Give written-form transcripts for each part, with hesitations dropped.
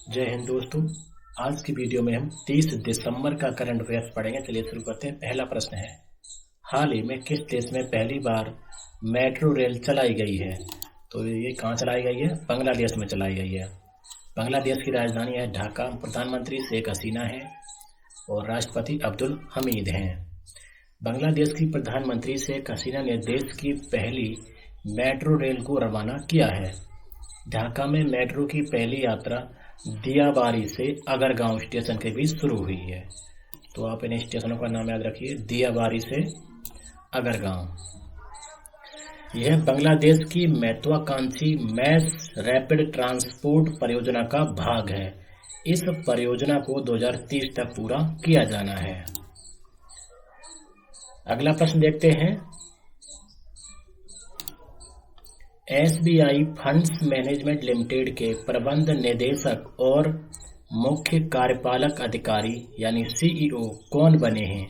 जय हिंद दोस्तों। आज की वीडियो में हम 30 दिसंबर का करंट अफेयर्स पढ़ेंगे। चलिए शुरू करते हैं। पहला प्रश्न है, हाल ही में किस देश में पहली बार मेट्रो रेल चलाई गई है? तो ये कहाँ चलाई गई है? बांग्लादेश में चलाई गई है। बांग्लादेश की राजधानी है ढाका। प्रधानमंत्री शेख हसीना है और राष्ट्रपति अब्दुल हमीद हैं। बांग्लादेश की प्रधानमंत्री शेख हसीना ने देश की पहली मेट्रो रेल को रवाना किया है। ढाका में मेट्रो की पहली यात्रा दियाबारी से अगरगांव स्टेशन के बीच शुरू हुई है। तो आप इन स्टेशनों का नाम याद रखिए, दियाबारी से अगरगांव। यह बांग्लादेश की महत्वाकांक्षी मैस रैपिड ट्रांसपोर्ट परियोजना का भाग है। इस परियोजना को 2030 तक पूरा किया जाना है। अगला प्रश्न देखते हैं, एसबीआई फंड्स मैनेजमेंट लिमिटेड के प्रबंध निदेशक और मुख्य कार्यपालक अधिकारी यानी सीईओ कौन बने हैं?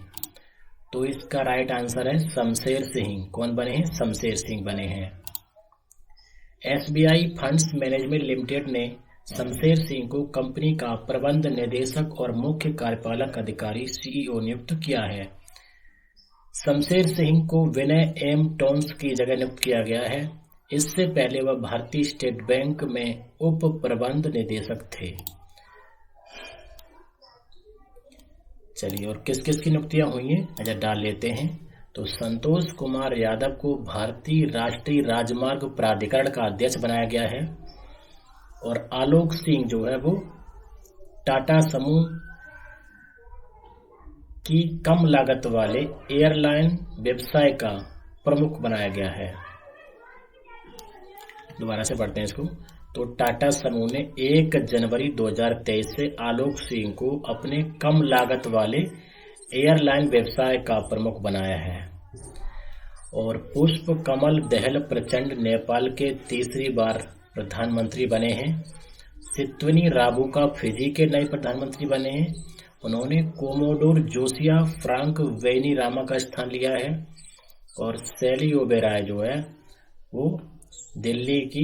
तो इसका राइट आंसर है शमशेर सिंह। कौन बने हैं? शमशेर सिंह बने हैं। एसबीआई फंड्स मैनेजमेंट लिमिटेड ने शमशेर सिंह को कंपनी का प्रबंध निदेशक और मुख्य कार्यपालक अधिकारी सीईओ नियुक्त किया है। शमशेर सिंह को विनय एम टोन्स की जगह नियुक्त किया गया है। इससे पहले वह भारतीय स्टेट बैंक में उप प्रबंध निदेशक थे। चलिए, और किस किस की नियुक्तियां हुई हैं नजर डाल लेते हैं। तो संतोष कुमार यादव को भारतीय राष्ट्रीय राजमार्ग प्राधिकरण का अध्यक्ष बनाया गया है और आलोक सिंह जो है वो टाटा समूह की कम लागत वाले एयरलाइन व्यवसाय का प्रमुख बनाया गया है। दोबारा से पढ़ते हैं इसको। तो टाटा समूह ने 1 जनवरी 2023 से आलोक सिंह को अपने कम लागत वाले एयरलाइन व्यवसाय का प्रमुख बनाया है। और पुष्प कमल दहल प्रचंड नेपाल के तीसरी बार प्रधानमंत्री बने हैं। सित्वनी राबुका फिजी के नए प्रधानमंत्री बने हैं। उन्होंने कोमोडोर जोसिया फ्रांक वेनिरामा का स्थान लिया है। और सैली ओबेरॉय जो है वो दिल्ली की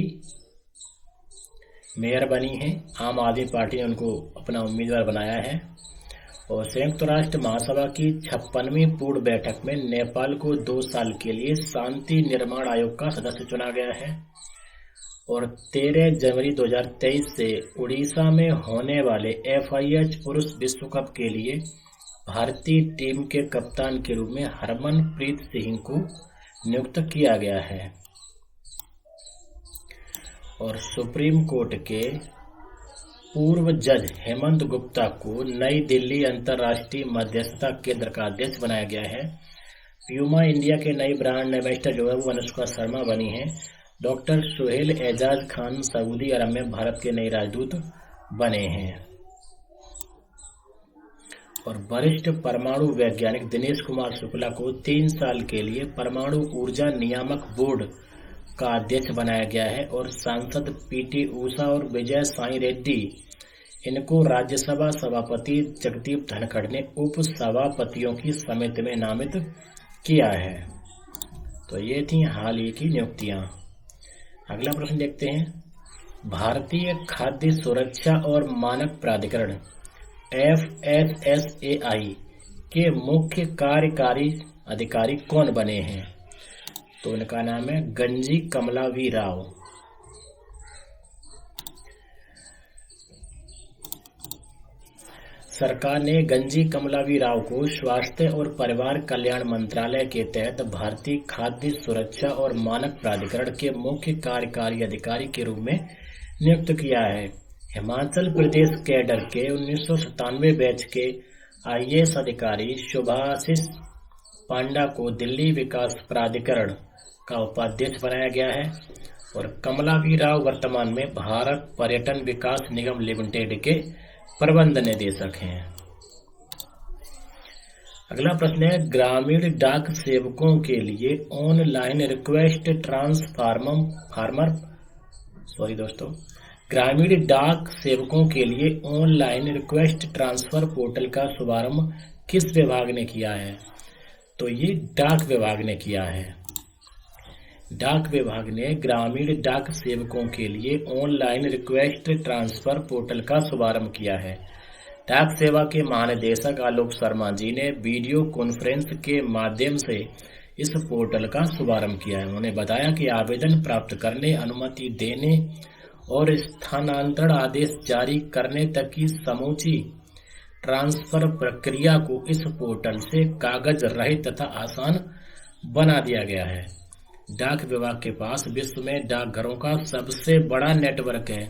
मेयर बनी है। आम आदमी पार्टी ने उनको अपना उम्मीदवार बनाया है। और संयुक्त राष्ट्र महासभा की 56वीं पूर्ण बैठक में नेपाल को 2 साल के लिए शांति निर्माण आयोग का सदस्य चुना गया है। और 13 जनवरी 2023 से उड़ीसा में होने वाले FIH पुरुष विश्व कप के लिए भारतीय टीम के कप्तान के रूप में हरमनप्रीत सिंह को नियुक्त किया गया है। और सुप्रीम कोर्ट के पूर्व जज हेमंत गुप्ता को नई दिल्ली अंतर्राष्ट्रीय मध्यस्थता केंद्र का अध्यक्ष बनाया गया है। प्यूमा इंडिया के नई ब्रांड एम्बेसडर जो है वो अनुष्का शर्मा बनी है। डॉक्टर सुहेल एजाज खान सऊदी अरब में भारत के नए राजदूत बने हैं। और वरिष्ठ परमाणु वैज्ञानिक दिनेश कुमार शुक्ला को 3 साल के लिए परमाणु ऊर्जा नियामक बोर्ड का अध्यक्ष बनाया गया है। और सांसद PT उषा और विजय साई रेड्डी इनको राज्यसभा सभापति जगदीप धनखड़ ने उप सभापतियों की समिति में नामित किया है। तो ये थी हाल ही की नियुक्तियां। अगला प्रश्न देखते हैं, भारतीय खाद्य सुरक्षा और मानक प्राधिकरण FSSAI के मुख्य कार्यकारी अधिकारी कौन बने हैं? तो इनका नाम है गंजी कमलावी राव। सरकार ने गंजी कमलावी राव को स्वास्थ्य और परिवार कल्याण मंत्रालय के तहत भारतीय खाद्य सुरक्षा और मानक प्राधिकरण के मुख्य कार्यकारी अधिकारी के रूप में नियुक्त किया है। हिमाचल प्रदेश कैडर के 1997 बैच के IAS अधिकारी शुभाशीष पांडा को दिल्ली विकास प्राधिकरण का उपाध्यक्ष बनाया गया है। और कमलावी राव वर्तमान में भारत पर्यटन विकास निगम लिमिटेड के प्रबंध निदेशक हैं। अगला प्रश्न है, ग्रामीण डाक सेवकों के लिए ऑनलाइन रिक्वेस्ट ग्रामीण डाक सेवकों के लिए ऑनलाइन रिक्वेस्ट ट्रांसफर पोर्टल का शुभारंभ किस विभाग ने किया है? तो ये डाक विभाग ने किया है। डाक विभाग ने ग्रामीण डाक सेवकों के लिए ऑनलाइन रिक्वेस्ट ट्रांसफर पोर्टल का शुभारंभ किया है। डाक सेवा के महानिदेशक आलोक शर्मा जी ने वीडियो कॉन्फ्रेंस के माध्यम से इस पोर्टल का शुभारंभ किया है। उन्होंने बताया कि आवेदन प्राप्त करने, अनुमति देने और स्थानांतरण आदेश जारी करने तक की समूची ट्रांसफर प्रक्रिया को इस पोर्टल से कागज रहित तथा आसान बना दिया गया है। डाक विभाग के पास विश्व में डाकघरों का सबसे बड़ा नेटवर्क है।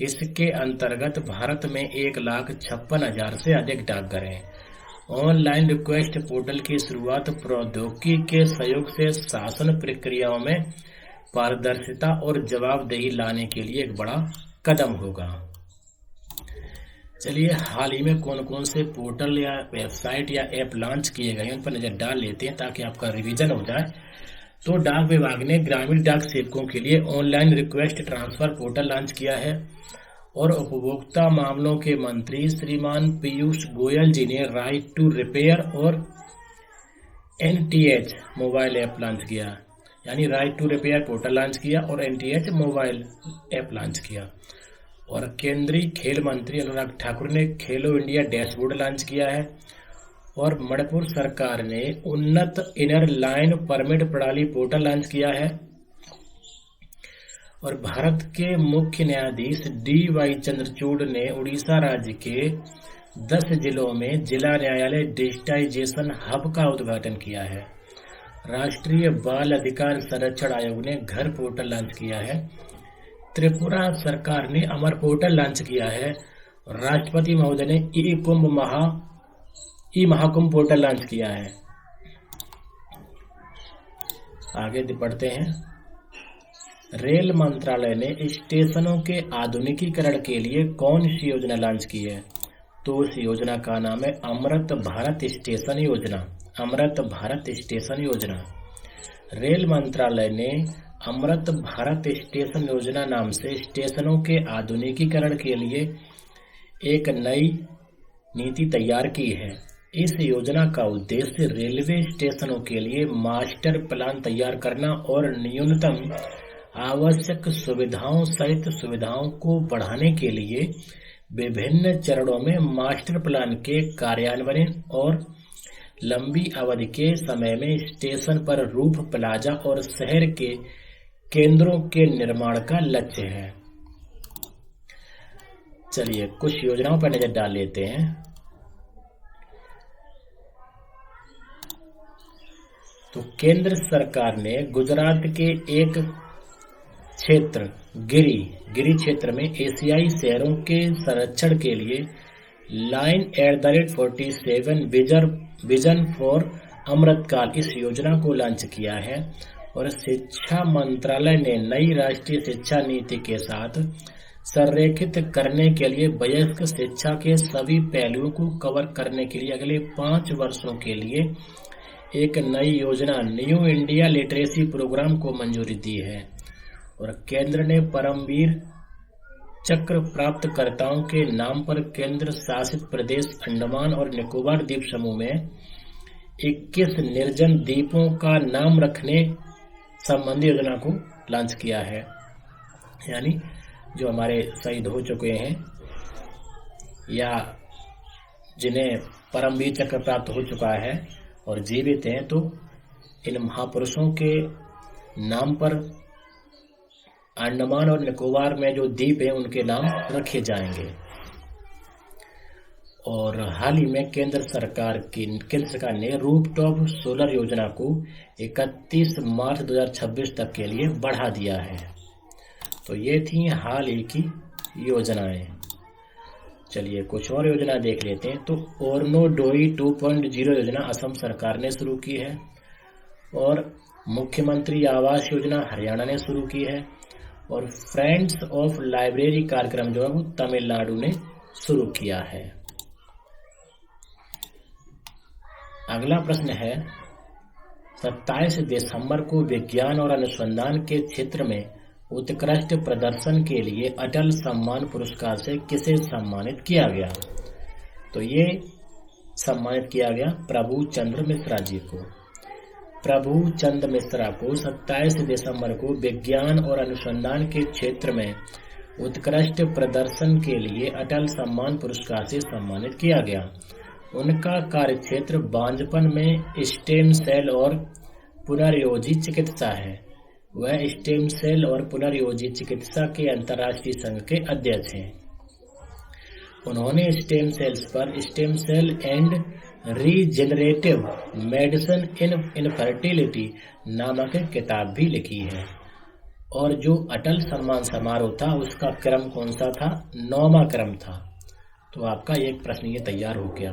इसके अंतर्गत भारत में 1,56,000 से अधिक डाकघर हैं। ऑनलाइन रिक्वेस्ट पोर्टल की शुरुआत प्रौद्योगिकी के सहयोग से शासन प्रक्रियाओं में पारदर्शिता और जवाबदेही लाने के लिए एक बड़ा कदम होगा। चलिए, हाल ही में कौन कौन से पोर्टल या वेबसाइट या ऐप लॉन्च किए गए हैं उन पर नजर डाल लेते हैं ताकि आपका रिवीजन हो जाए। तो डाक विभाग ने ग्रामीण डाक सेवकों के लिए online request transfer portal launch किया है और उपभोक्ता मामलों के मंत्री श्रीमान पीयूष गोयल जी ने राइट टू रिपेयर और NTH मोबाइल ऐप लॉन्च किया, यानी right to repair portal launch किया और NTH मोबाइल ऐप लॉन्च किया। और केंद्रीय खेल मंत्री अनुराग ठाकुर ने खेलो इंडिया डैशबोर्ड लॉन्च किया है। और मणिपुर सरकार ने उन्नत इनर लाइन परमिट प्रणाली पोर्टल लॉन्च किया है। और भारत के मुख्य न्यायाधीश DY चंद्रचूड़ ने उड़ीसा राज्य के 10 जिलों में जिला न्यायालय डिजिटाइजेशन हब का उद्घाटन किया है। राष्ट्रीय बाल अधिकार संरक्षण आयोग ने घर पोर्टल लॉन्च किया है। त्रिपुरा सरकार ने अमर पोर्टल लॉन्च किया है। राष्ट्रपति महोदय ने ई महाकुंभ पोर्टल लॉन्च किया है। आगे बढ़ते हैं। रेल मंत्रालय ने स्टेशनों के आधुनिकीकरण के लिए कौन सी योजना लॉन्च की है? तो उस योजना का नाम है अमृत भारत स्टेशन योजना। अमृत भारत स्टेशन योजना। रेल मंत्रालय ने अमृत भारत स्टेशन योजना नाम से स्टेशनों के आधुनिकीकरण के लिए एक नई नीति तैयार की है। इस योजना का उद्देश्य रेलवे स्टेशनों के लिए मास्टर प्लान तैयार करना और न्यूनतम आवश्यक सुविधाओं सहित सुविधाओं को बढ़ाने के लिए विभिन्न चरणों में मास्टर प्लान के कार्यान्वयन और लंबी अवधि के समय में स्टेशन पर रूफ प्लाजा और शहर के केंद्रों के निर्माण का लक्ष्य है। चलिए, कुछ योजनाओं पर नजर डाल लेते हैं। तो केंद्र सरकार ने गुजरात के एक क्षेत्र गिरी क्षेत्र में एशियाई शहरों के संरक्षण के लिए line@47 विजन फॉर अमृतकाल इस योजना को लॉन्च किया है। और शिक्षा मंत्रालय ने नई राष्ट्रीय शिक्षा नीति के साथ संरेखित करने के लिए वयस्क शिक्षा के सभी पहलुओं को कवर करने के लिए अगले 5 वर्षों के लिए एक नई योजना न्यू इंडिया लिटरेसी प्रोग्राम को मंजूरी दी है। और केंद्र ने परमवीर चक्र प्राप्तकर्ताओं के नाम पर केंद्र शासित प्रदेश अंडमान और निकोबार द्वीप समूह में 21 निर्जन द्वीपों का नाम रखने संबंधी योजना को लॉन्च किया है। यानी जो हमारे शहीद हो चुके हैं या जिन्हें परमवीर चक्र प्राप्त हो चुका है और जीवित हैं, तो इन महापुरुषों के नाम पर अंडमान और निकोबार में जो द्वीप है उनके नाम रखे जाएंगे। और हाल ही में केंद्र सरकार ने रूफटॉप सोलर योजना को 31 मार्च 2026 तक के लिए बढ़ा दिया है। तो ये थी हाल ही की योजनाएं। चलिए, कुछ और योजना देख लेते हैं। तो ओर्नोडोई 2.0 योजना असम सरकार ने शुरू की है। और मुख्यमंत्री आवास योजना हरियाणा ने शुरू की है। और फ्रेंड्स ऑफ लाइब्रेरी कार्यक्रम जो है वो तमिलनाडु ने शुरू किया है। अगला प्रश्न है, 27 दिसंबर को विज्ञान और अनुसंधान के क्षेत्र में उत्कृष्ट प्रदर्शन के लिए अटल सम्मान पुरस्कार से किसे सम्मानित किया गया? तो ये सम्मानित किया गया प्रभु चंद्र मिश्रा जी को। प्रभु चंद मिश्रा को 27 दिसंबर को विज्ञान और अनुसंधान के क्षेत्र में उत्कृष्ट प्रदर्शन के लिए अटल सम्मान पुरस्कार से सम्मानित किया गया। उनका कार्यक्षेत्र बांझपन में स्टेम सेल और पुनर्योजी चिकित्सा है। वह स्टेम सेल और पुनर्योजी चिकित्सा के अंतर्राष्ट्रीय संघ के अध्यक्ष हैं। उन्होंने स्टेम सेल्स पर stem cell and regenerative medicine in infertility नामक किताब भी लिखी है। और जो अटल सम्मान समारोह था उसका क्रम कौन सा था? 9वां क्रम था। तो आपका एक प्रश्न ये तैयार हो गया।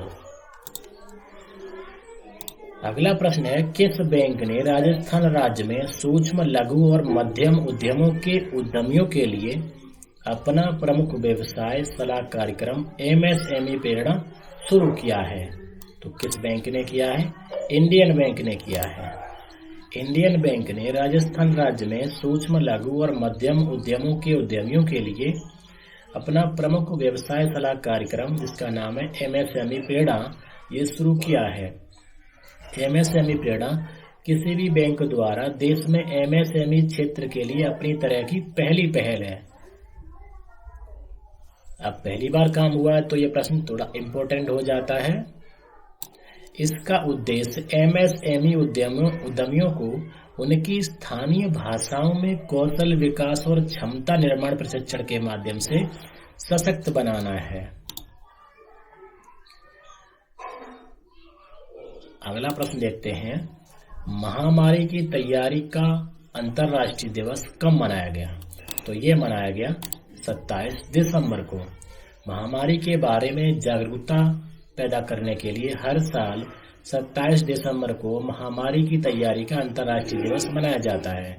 अगला प्रश्न है, किस बैंक ने राजस्थान राज्य में सूक्ष्म लघु और मध्यम उद्यमों के उद्यमियों के लिए अपना प्रमुख व्यवसाय सलाह कार्यक्रम MSME प्रेरणा शुरू किया है? तो किस बैंक ने किया है? इंडियन बैंक ने किया है। इंडियन बैंक ने राजस्थान राज्य में सूक्ष्म लघु और मध्यम उद्यमों के उद्यमियों के लिए अपना प्रमुख व्यवसाय सलाह कार्यक्रम, जिसका नाम है MSME प्रेरणा, ये शुरू किया है। MSME प्रेरणा किसी भी बैंक द्वारा देश में MSME क्षेत्र के लिए अपनी तरह की पहली पहल है। अब पहली बार काम हुआ है तो ये प्रश्न थोड़ा इम्पोर्टेंट हो जाता है। इसका उद्देश्य MSME उद्यमियों को उनकी स्थानीय भाषाओं में कौशल विकास और क्षमता निर्माण प्रशिक्षण के माध्यम से सशक्त बनाना है। अगला प्रश्न देखते हैं, महामारी की तैयारी का अंतर्राष्ट्रीय दिवस कब मनाया गया? तो ये मनाया गया 27 दिसंबर को। महामारी के बारे में जागरूकता पैदा करने के लिए हर साल 27 दिसंबर को महामारी की तैयारी का अंतर्राष्ट्रीय दिवस मनाया जाता है।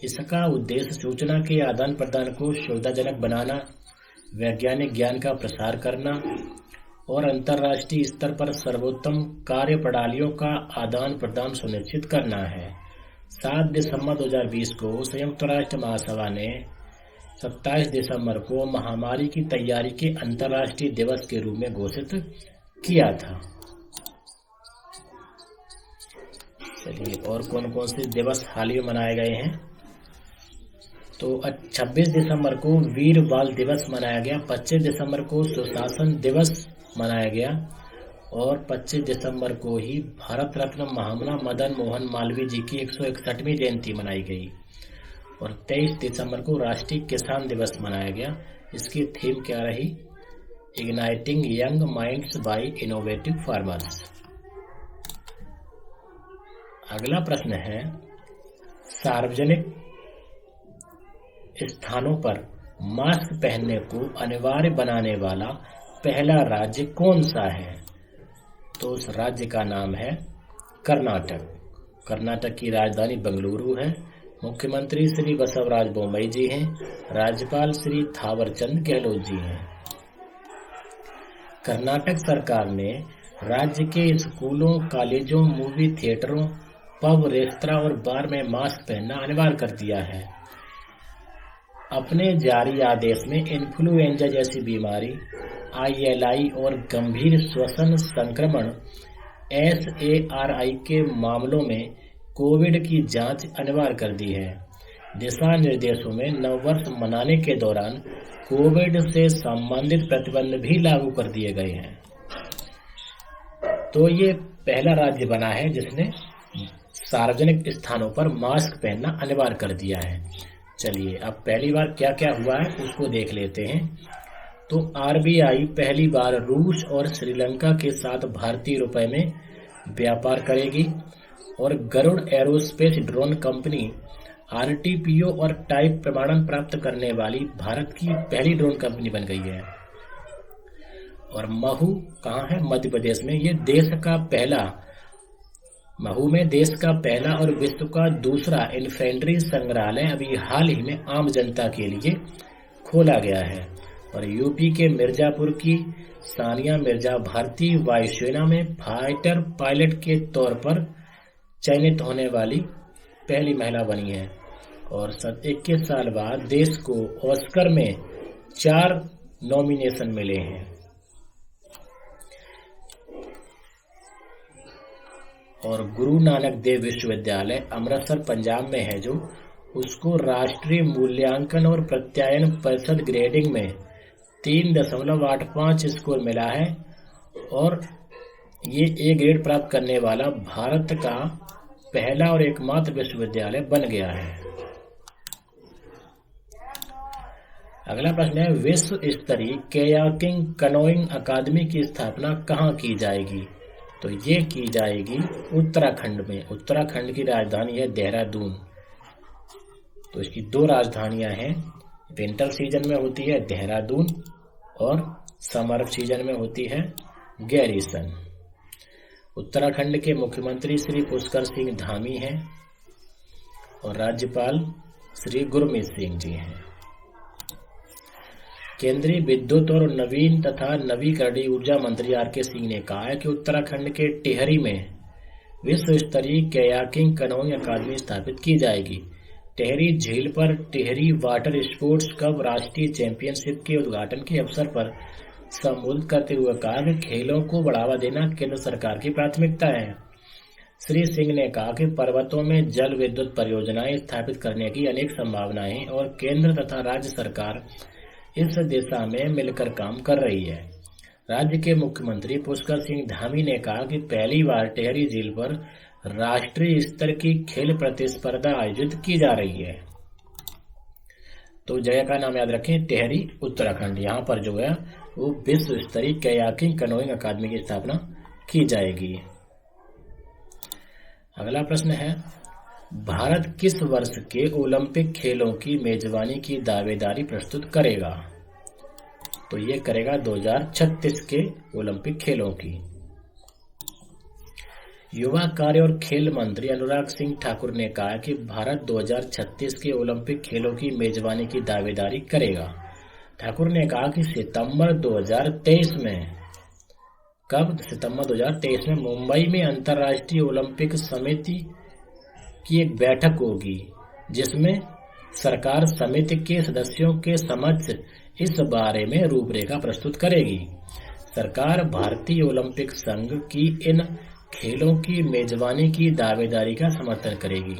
इसका उद्देश्य सूचना के आदान प्रदान को सुविधाजनक बनाना, वैज्ञानिक ज्ञान का प्रसार करना और अंतर्राष्ट्रीय स्तर पर सर्वोत्तम कार्य प्रणालियों का आदान प्रदान सुनिश्चित करना है। 7 दिसंबर 2020 को संयुक्त राष्ट्र महासभा ने 27 दिसंबर को महामारी की तैयारी के अंतर्राष्ट्रीय दिवस के रूप में घोषित किया था। चलिए, और कौन कौन से दिवस हाल ही में मनाए गए हैं? तो 26 दिसंबर को वीर बाल दिवस मनाया गया, 25 दिसंबर को सुशासन दिवस मनाया गया और 25 दिसंबर को ही भारत रत्न महामना मदन मोहन मालवीय जी की 161वीं जयंती मनाई गई और 23 दिसंबर को राष्ट्रीय किसान दिवस मनाया गया। इसकी थीम क्या रही? Igniting young minds by innovative farmers. अगला प्रश्न है, सार्वजनिक स्थानों पर मास्क पहनने को अनिवार्य बनाने वाला पहला राज्य कौन सा है? तो उस राज्य का नाम है कर्नाटक। कर्नाटक की राजधानी बेंगलुरु है। मुख्यमंत्री श्री बसवराज बोम्मई जी हैं। राज्यपाल श्री थावरचंद गहलोत जी हैं। कर्नाटक सरकार ने राज्य के स्कूलों, कॉलेजों, मूवी थिएटरों, पब, रेस्तरां और बार में मास्क पहनना अनिवार्य कर दिया है। अपने जारी आदेश में इन्फ्लुएंजा जैसी बीमारी, ILI और गंभीर श्वसन संक्रमण SARI के मामलों में कोविड की जांच अनिवार्य कर दी है। दिशा निर्देशों में नववर्ष मनाने के दौरान कोविड से संबंधित प्रतिबंध भी लागू कर दिए गए हैं। तो ये पहला राज्य बना है जिसने सार्वजनिक स्थानों पर मास्क पहनना अनिवार्य कर दिया है। चलिए, अब पहली बार क्या क्या हुआ है उसको देख लेते हैं। तो RBI पहली बार रूस और श्रीलंका के साथ भारतीय रुपए में व्यापार करेगी और Garuda aerospace drone company RTPO और टाइप प्रमाणन प्राप्त करने वाली भारत की पहली ड्रोन कंपनी बन गई है। और महू कहाँ है? मध्य प्रदेश में। ये देश का पहला, महू में देश का पहला और विश्व का दूसरा इन्फेंट्री संग्रहालय अभी हाल ही में आम जनता के लिए खोला गया है। और यूपी के मिर्जापुर की सानिया मिर्जा भारतीय वायुसेना में फाइटर पायलट के तौर पर चयनित होने वाली पहली महिला बनी है। और 21 साल बाद देश को ऑस्कर में 4 नॉमिनेशन मिले हैं। और गुरु नानक देव विश्वविद्यालय अमृतसर पंजाब में है जो, उसको राष्ट्रीय मूल्यांकन और प्रत्यायन परिषद ग्रेडिंग में 3.85 स्कोर मिला है और ये ए ग्रेड प्राप्त करने वाला भारत का पहला और एकमात्र विश्वविद्यालय बन गया है। अगला प्रश्न है, विश्व स्तरीय कयाकिंग कनोइंग अकादमी की स्थापना कहाँ की जाएगी? तो ये की जाएगी उत्तराखंड में। उत्तराखंड की राजधानी है देहरादून। तो इसकी 2 राजधानियां हैं, विंटर सीजन में होती है देहरादून और समर सीजन में होती है गैरीसन। उत्तराखंड के मुख्यमंत्री श्री पुष्कर सिंह धामी हैं और राज्यपाल श्री गुरमीत सिंह जी हैं। केंद्रीय विद्युत और नवीन तथा नवीकरणीय ऊर्जा मंत्री आर.के. सिंह ने कहा है कि उत्तराखंड के टिहरी में विश्व स्तरीय कयाकिंग कनोइंग अकादमी स्थापित की जाएगी। टिहरी झील पर टिहरी वाटर स्पोर्ट्स कप राष्ट्रीय चैंपियनशिप के उद्घाटन के अवसर पर संबोधित करते हुए कहा कि खेलों को बढ़ावा देना केंद्र सरकार की प्राथमिकता है। श्री सिंह ने कहा कि पर्वतों में जल विद्युत परियोजनाएं स्थापित करने की अनेक संभावनाएं हैं और केंद्र तथा राज्य सरकार इस दिशा में मिलकर काम कर रही है। राज्य के मुख्यमंत्री पुष्कर सिंह धामी ने कहा कि पहली बार टिहरी झील पर राष्ट्रीय स्तर की खेल प्रतिस्पर्धा आयोजित की जा रही है। तो जगह का नाम याद रखें, टिहरी उत्तराखंड। यहाँ पर जो है वो विश्व स्तरीय कयाकिंग कनोइंग अकादमी की स्थापना की जाएगी। अगला प्रश्न है, भारत किस वर्ष के ओलंपिक खेलों की मेजबानी की दावेदारी प्रस्तुत करेगा? तो ये करेगा 2036 के ओलंपिक खेलों की। युवा कार्य और खेल मंत्री अनुराग सिंह ठाकुर ने कहा कि भारत 2036 के ओलंपिक खेलों की मेजबानी की दावेदारी करेगा। ठाकुर ने कहा कि सितंबर 2023 में मुंबई में अंतर्राष्ट्रीय ओलंपिक समिति की एक बैठक होगी जिसमें सरकार समिति के सदस्यों के समक्ष इस बारे में रूपरेखा प्रस्तुत करेगी। सरकार भारतीय ओलंपिक संघ की इन खेलों की मेजबानी की दावेदारी का समर्थन करेगी।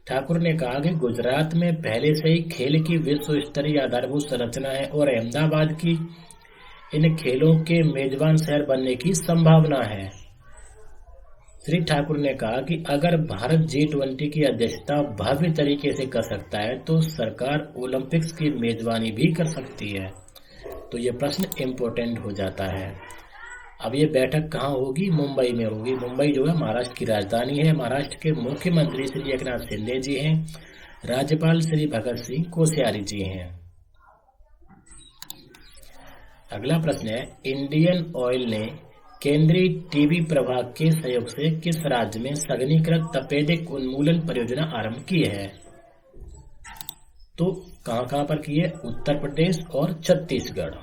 ठाकुर ने कहा कि गुजरात में पहले से ही खेल की विश्व स्तरीय आधारभूत संरचना है और अहमदाबाद की इन खेलों के मेजबान शहर बनने की संभावना है। श्री ठाकुर ने कहा कि अगर भारत G20 की अध्यक्षता भव्य तरीके से कर सकता है तो सरकार ओलंपिक्स की मेजबानी भी कर सकती है। तो ये प्रश्न इम्पोर्टेंट हो जाता है। अब ये बैठक कहाँ होगी? मुंबई में होगी। मुंबई जो है महाराष्ट्र की राजधानी है। महाराष्ट्र के मुख्यमंत्री श्री एकनाथ शिंदे जी हैं, राज्यपाल श्री भगत सिंह कोश्यारी जी हैं। अगला प्रश्न है, इंडियन ऑयल ने केंद्रीय टीबी प्रभाग के सहयोग से किस राज्य में सघनीकृत तपेदिक उन्मूलन परियोजना आरंभ की है? तो कहां पर की है? उत्तर प्रदेश और छत्तीसगढ़।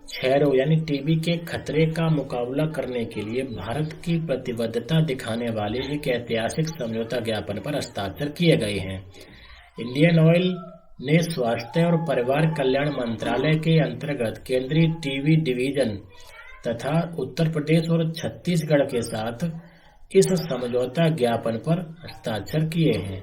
क्षयरोग यानी टीबी के खतरे का मुकाबला करने के लिए भारत की प्रतिबद्धता दिखाने वाले एक ऐतिहासिक समझौता ज्ञापन पर हस्ताक्षर किए गए हैं। इंडियन ऑयल ने स्वास्थ्य और परिवार कल्याण मंत्रालय के अंतर्गत केंद्रीय टीबी डिवीजन तथा उत्तर प्रदेश और छत्तीसगढ़ के साथ इस समझौता ज्ञापन पर हस्ताक्षर किए हैं।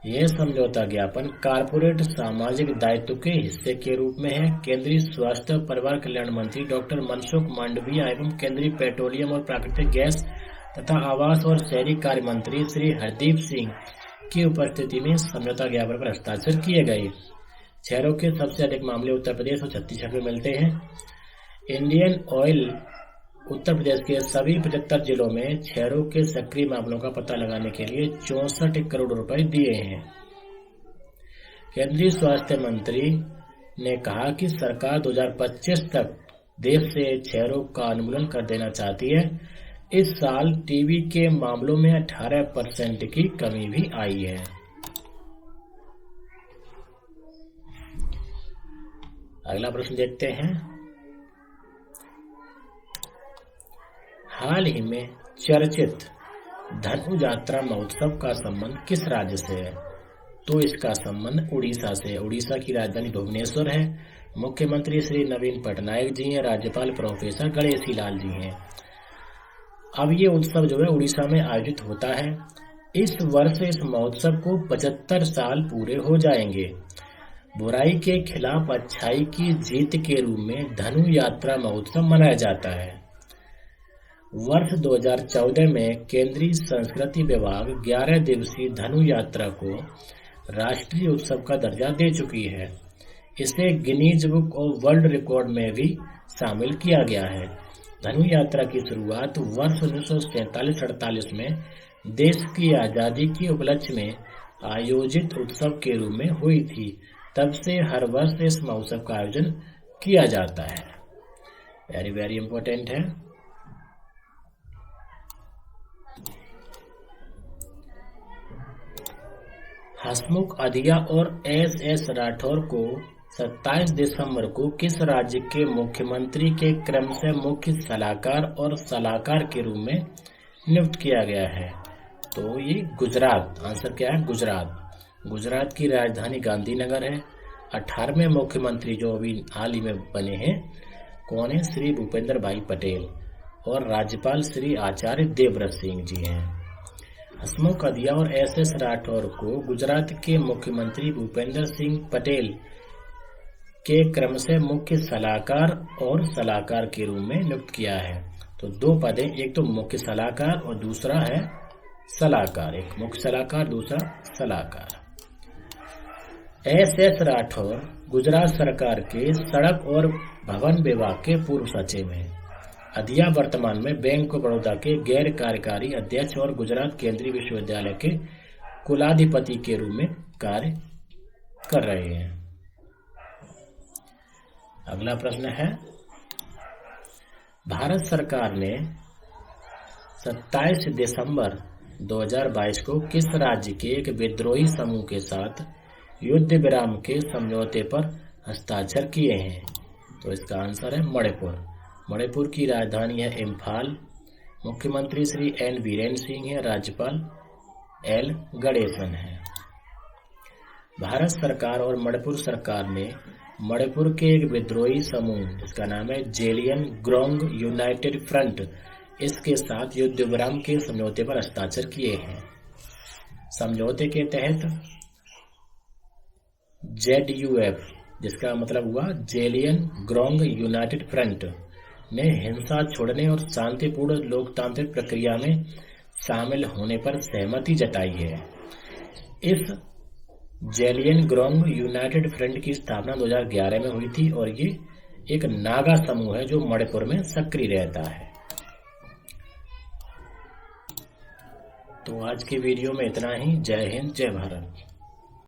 यह समझौता ज्ञापन कारपोरेट सामाजिक दायित्व के हिस्से के रूप में है। केंद्रीय स्वास्थ्य और परिवार कल्याण मंत्री डॉक्टर मनसुख मांडविया एवं केंद्रीय पेट्रोलियम और प्राकृतिक गैस तथा आवास और शहरी कार्य मंत्री श्री हरदीप सिंह की उपस्थिति में समझौता ज्ञापन पर हस्ताक्षर किए गए। क्षयरोग के सबसे अधिक मामले उत्तर प्रदेश और छत्तीसगढ़ में मिलते हैं। इंडियन ऑयल उत्तर प्रदेश के सभी 75 जिलों में क्षयरोग के सक्रिय मामलों का पता लगाने के लिए 64 करोड़ रुपए दिए हैं। केंद्रीय स्वास्थ्य मंत्री ने कहा कि सरकार 2025 तक देश से क्षयरोग का उन्मूलन कर देना चाहती है। इस साल टीबी के मामलों में 18% की कमी भी आई है। अगला प्रश्न देखते हैं। हाल ही में चर्चित धनु यात्रा महोत्सव का संबंध किस राज्य से है? तो इसका संबंध उड़ीसा से। उड़ीसा की राजधानी भुवनेश्वर है। मुख्यमंत्री श्री नवीन पटनायक जी हैं। राज्यपाल प्रोफेसर गणेशी लाल जी हैं। अब ये उत्सव जो है उड़ीसा में आयोजित होता है। इस वर्ष इस महोत्सव को 75 साल पूरे हो जाएंगे। बुराई के खिलाफ अच्छाई की जीत के रूप में धनु यात्रा महोत्सव मनाया जाता है। वर्ष 2014 में केंद्रीय संस्कृति विभाग 11 दिवसीय धनु यात्रा को राष्ट्रीय उत्सव का दर्जा दे चुकी है। इसे Guinness book of world record में भी शामिल किया गया है। धनु यात्रा की शुरुआत वर्ष 1947-48 में देश की आजादी के उपलक्ष्य में आयोजित उत्सव के रूप में हुई थी। तब से हर वर्ष इस महोत्सव का आयोजन किया जाता है। वेरी वेरी इंपॉर्टेंट है। हसमुख अधिया और एस राठौर को 27 दिसंबर को किस राज्य के मुख्यमंत्री के क्रम से मुख्य सलाहकार और सलाहकार के रूप में नियुक्त किया गया है? तो ये गुजरात। आंसर क्या है? गुजरात। गुजरात की राजधानी गांधीनगर है। 18वें मुख्यमंत्री जो अभी हाल ही में बने हैं कौन है? श्री भूपेंद्र भाई पटेल। और राज्यपाल श्री आचार्य देवव्रत सिंह जी हैं। हसमुख अधिया और एस राठौर को गुजरात के मुख्यमंत्री भूपेंद्र सिंह पटेल के क्रम से मुख्य सलाहकार और सलाहकार के रूप में नियुक्त किया है। तो दो पद हैं, एक तो मुख्य सलाहकार और दूसरा है सलाहकार। एक मुख्य सलाहकार, दूसरा सलाहकार। एस राठौर गुजरात सरकार के सड़क और भवन विभाग के पूर्व सचिव हैं। अधिया वर्तमान में बैंक ऑफ बड़ौदा के गैर कार्यकारी अध्यक्ष और गुजरात केंद्रीय विश्वविद्यालय के कुलाधिपति के रूप में कार्य कर रहे हैं। अगला प्रश्न है, भारत सरकार ने 27 दिसंबर 2022 को किस राज्य के एक विद्रोही समूह के साथ युद्ध विराम के समझौते पर हस्ताक्षर किए हैं? तो इसका आंसर है मणिपुर। मणिपुर की राजधानी है इम्फाल। मुख्यमंत्री श्री एन बीरेन सिंह है। राज्यपाल एल गणेशन है। भारत सरकार और मणिपुर सरकार ने मणिपुर के एक विद्रोही समूह जिसका नाम है जेलियन ग्रोंग यूनाइटेड फ्रंट, इसके साथ युद्ध विराम के समझौते पर हस्ताक्षर किए हैं। समझौते के तहत ZUF, जिसका मतलब हुआ जेलियन ग्रोंग यूनाइटेड फ्रंट, ने हिंसा छोड़ने और शांतिपूर्ण लोकतांत्रिक प्रक्रिया में शामिल होने पर सहमति जताई है। इस जेलियन ग्रोंग यूनाइटेड फ्रंट की स्थापना 2011 में हुई थी और ये एक नागा समूह है जो मणिपुर में सक्रिय रहता है। तो आज की वीडियो में इतना ही। जय हिंद, जय भारत।